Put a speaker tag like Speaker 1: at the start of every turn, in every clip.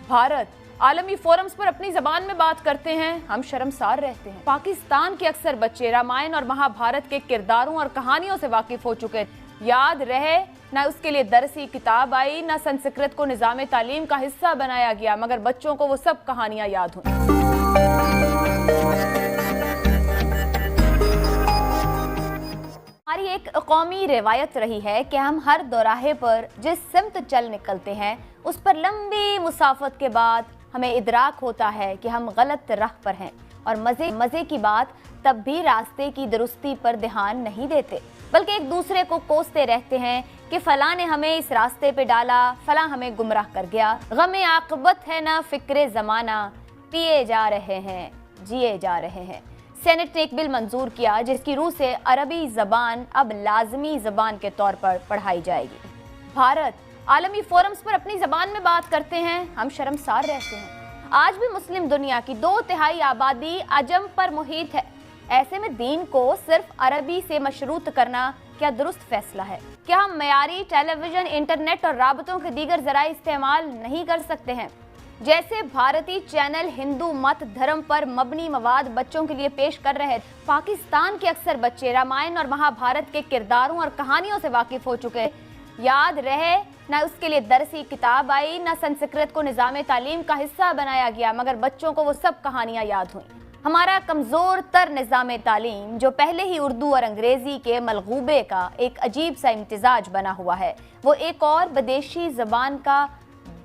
Speaker 1: भारत आलमी फोरम्स पर अपनी जबान में बात करते हैं, हम शर्मसार रहते हैं। पाकिस्तान के अक्सर बच्चे रामायण और महाभारत के किरदारों और कहानियों से वाकिफ हो चुके, याद रहे ना उसके लिए दरसी किताब आई, ना संस्कृत को निजाम तालीम का हिस्सा बनाया गया, मगर बच्चों को वो सब कहानियां याद हुई। हमारी एक कौमी रिवायत रही है कि हम हर दोराहे पर जिस सिमत चल निकलते हैं उस पर लंबी मुसाफत के बाद हमें इदराक होता है कि हम गलत राह पर हैं, और मजे की बात तब भी रास्ते की दुरुस्ती पर ध्यान नहीं देते, बल्कि एक दूसरे को कोसते रहते हैं कि फलां ने हमें इस रास्ते पे डाला, फलां हमें गुमराह कर गया। गमे आकबत है ना फिक्रे ज़माना, पिए जा रहे हैं जिए जा रहे हैं। सेनेट ने एक बिल मंजूर किया जिसकी रूह से अरबी ज़बान अब लाजमी ज़बान के तौर पर पढ़ाई जाएगी। भारत आलमी फोरम्स पर अपनी ज़बान में बात करते हैं, हम शर्मसार रहते हैं। आज भी मुस्लिम दुनिया की 2/3 आबादी अजम पर मुहित है। ऐसे में दीन को सिर्फ अरबी से मशरूत करना क्या दुरुस्त फैसला है? क्या हम मयारी टेलीविजन, इंटरनेट और राबतों के दीगर ज़राए इस्तेमाल नहीं कर सकते हैं? जैसे भारतीय चैनल हिंदू मत धर्म पर मबनी मवाद बच्चों के लिए पेश कर रहे, पाकिस्तान के अक्सर बच्चे रामायण और महाभारत के किरदारों और कहानियों से वाकिफ हो चुके, याद रहे ना उसके लिए दरसी किताब आई, ना संस्कृत को निजाम तालीम का हिस्सा बनाया गया, मगर बच्चों को वो सब कहानियां याद हुई। हमारा कमज़ोर तर निजाम तालीम जो पहले ही उर्दू और अंग्रेज़ी के मलगूबे का एक अजीब सा इम्तिजाज बना हुआ है, वो एक और बदेशी ज़बान का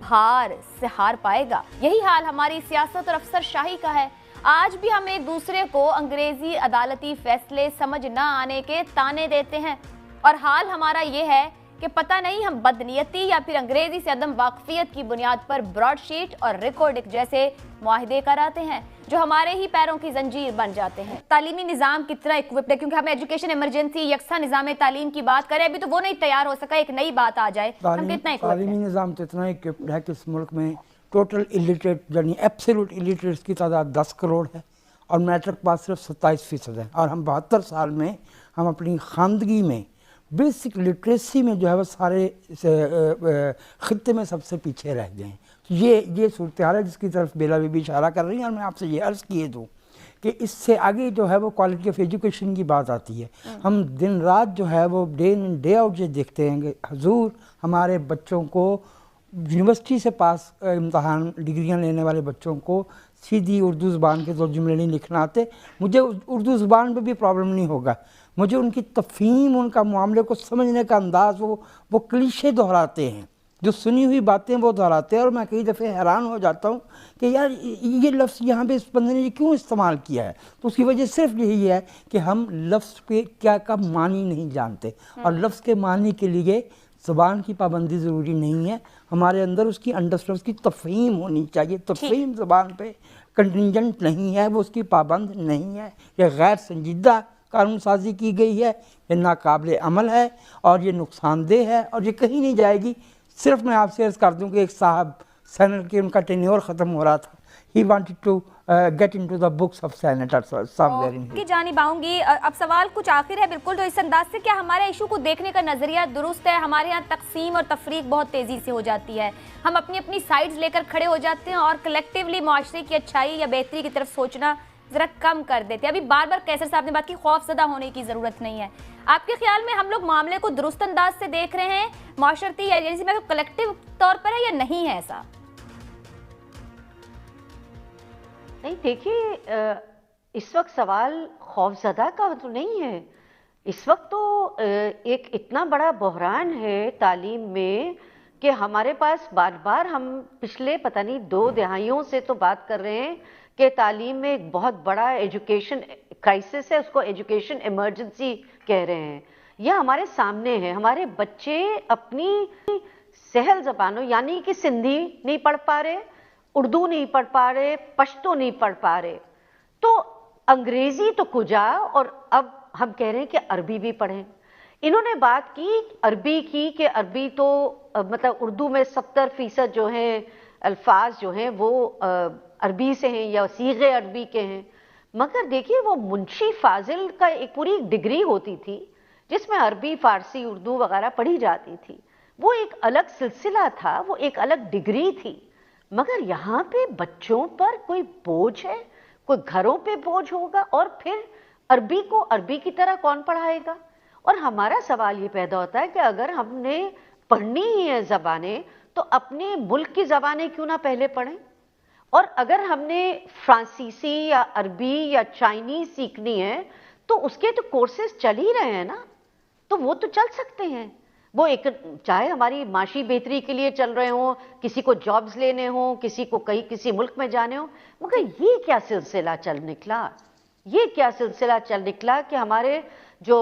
Speaker 1: भार से हार पाएगा। यही हाल हमारी सियासत और अफसरशाही का है। आज भी हम एक दूसरे को अंग्रेजी अदालती फैसले समझ न आने के ताने देते हैं, और हाल हमारा ये है कि पता नहीं हम बदनीयती या फिर अंग्रेजी से अदम वाकफियत की बुनियाद पर ब्रॉडशीट और रिकॉर्डिक जैसे मुआहिदे कराते हैं जो हमारे ही पैरों की जंजीर बन जाते हैं। तालीमी निज़ाम कितना इक्विप्ड है, क्योंकि हम एजुकेशन इमरजेंसी यकसा निज़ाम तालीम की बात करें, अभी तो वो नहीं तैयार हो सका, एक नई बात आ जाए, हम कितना इक्विप्ड है?
Speaker 2: तालीमी निज़ाम तो इतना इक्विप्ड है कि इस मुल्क में टोटल इलिटरेट यानी एब्सोल्यूट इलिटरेट्स की तादाद 10 करोड़ है और मैट्रिक पास सिर्फ 27% है, और हम 72 साल में हम अपनी खानदगी में बेसिक लिटरेसी में जो है वो सारे खित्ते में सबसे पीछे रह गए हैं। तो ये सूरत हाल है जिसकी तरफ बेला भी इशारा कर रही है, और मैं आपसे ये अर्ज़ किए दूँ कि इससे आगे जो है वो क्वालिटी ऑफ एजुकेशन की बात आती है। हम दिन रात जो है वो डे इन डे आउट ये देखते हैं कि हुजूर हमारे बच्चों को यूनिवर्सिटी से पास इम्तहान डिग्रियाँ लेने वाले बच्चों को सीधी उर्दू ज़बान के 2 जुमले नहीं लिखना आते। मुझे उर्दू ज़बान पे भी प्रॉब्लम नहीं होगा, मुझे उनकी तफ़हीम, उनका मामले को समझने का अंदाज़, वो क्लीशे दोहराते हैं, जो सुनी हुई बातें वो दोहराते हैं, और मैं कई दफ़े हैरान हो जाता हूँ कि यार ये लफ्ज़ यहाँ पे इस बंदे ने ये क्यों इस्तेमाल किया है। तो उसकी वजह सिर्फ यही है कि हम लफ्ज़ पे क्या का मानी नहीं जानते, और लफ्ज़ के मानी के लिए ज़बान की पाबंदी ज़रूरी नहीं है, हमारे अंदर उसकी अंडरस्टैंड, उसकी तफ़हीम होनी चाहिए। तफ़हीम ज़बान पे कंटिंजेंट नहीं है, वो उसकी पाबंद नहीं है, यह गैर संजीदा कानून साजी की गई है, ये नाकाबिल अमल है और ये नुकसानदेह है, और ये कहीं नहीं जाएगी। सिर्फ मैं आपसे अर्ज़ कर दूं कि एक साहब सेनेट के उनका टेन्योर ख़त्म हो रहा था, he wanted to get into the books of senators somewhere इन
Speaker 1: की जानिब आऊंगी। अब सवाल कुछ आखिर है बिल्कुल, तो इस अंदाज से क्या हमारे इशू को देखने का नज़रिया दुरुस्त है? हमारे यहाँ तकसीम और तफरीक बहुत तेज़ी से हो जाती है, हम अपनी अपनी साइड्स लेकर खड़े हो जाते हैं और कलेक्टिवली माशरे की अच्छाई या बेहतरी की तरफ सोचना ज़रा कम कर देते हैं। अभी बार बार कैसर साहब ने बात की, खौफज़दा होने की ज़रूरत नहीं है। आपके ख्याल में हम लोग मामले को दुरुस्त अंदाज से देख रहे हैं, माशरती एजेंसी में कलेक्टिव तौर पर है या नहीं है ऐसा?
Speaker 3: नहीं, देखिए इस वक्त सवाल खौफज़दा का तो नहीं है, इस वक्त तो एक इतना बड़ा बहरान है तालीम में कि हमारे पास बार बार हम पिछले पता नहीं 2 दहाइयों से तो बात कर रहे हैं कि तालीम में एक बहुत बड़ा एजुकेशन क्राइसिस है, उसको एजुकेशन इमरजेंसी कह रहे हैं। यह हमारे सामने है, हमारे बच्चे अपनी सहल ज़बानों यानी कि सिंधी नहीं पढ़ पा रहे, उर्दू नहीं पढ़ पा रहे, पश्तो नहीं पढ़ पा रहे, तो अंग्रेज़ी तो कुजा, और अब हम कह रहे हैं कि अरबी भी पढ़ें। इन्होंने बात की अरबी की कि अरबी तो मतलब उर्दू में 70% जो हैं अल्फाज जो हैं वो अरबी से हैं या सीगे अरबी के हैं, मगर देखिए वो मुंशी फाजिल का एक पूरी डिग्री होती थी जिसमें अरबी, फारसी, उर्दू वगैरह पढ़ी जाती थी, वो एक अलग सिलसिला था, वो एक अलग डिग्री थी। मगर यहाँ पे बच्चों पर कोई बोझ है, कोई घरों पे बोझ होगा, और फिर अरबी को अरबी की तरह कौन पढ़ाएगा? और हमारा सवाल ये पैदा होता है कि अगर हमने पढ़नी ही है ज़बानें, तो अपने मुल्क की ज़बानें क्यों ना पहले पढ़ें? और अगर हमने फ्रांसीसी या अरबी या चाइनीज़ सीखनी है, तो उसके तो कोर्सेज चल ही रहे हैं ना, तो वो तो चल सकते हैं। वो एक, चाहे हमारी माशी बेहतरी के लिए चल रहे हों, किसी को जॉब्स लेने हों, किसी को कहीं किसी मुल्क में जाने हों, मगर ये क्या सिलसिला चल निकला? ये क्या सिलसिला चल निकला कि हमारे जो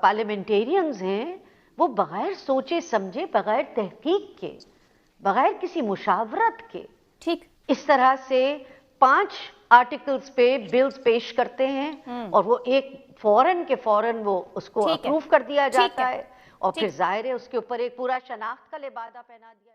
Speaker 3: पार्लियामेंटेरियंस हैं, वो बग़ैर सोचे समझे, बग़ैर तहकीक के, बग़ैर किसी मुशावरत के,
Speaker 1: ठीक,
Speaker 3: इस तरह से 5 आर्टिकल्स पे बिल्स पेश करते हैं, और वो एक फौरन के फौरन वो उसको
Speaker 1: ठीक है।
Speaker 3: अप्रूव कर दिया
Speaker 1: ठीक
Speaker 3: जाता
Speaker 1: है।
Speaker 3: है, और फिर
Speaker 1: ठीक।
Speaker 3: ज़ाहिर है उसके ऊपर एक पूरा शनाख्त का लिबादा पहना दिया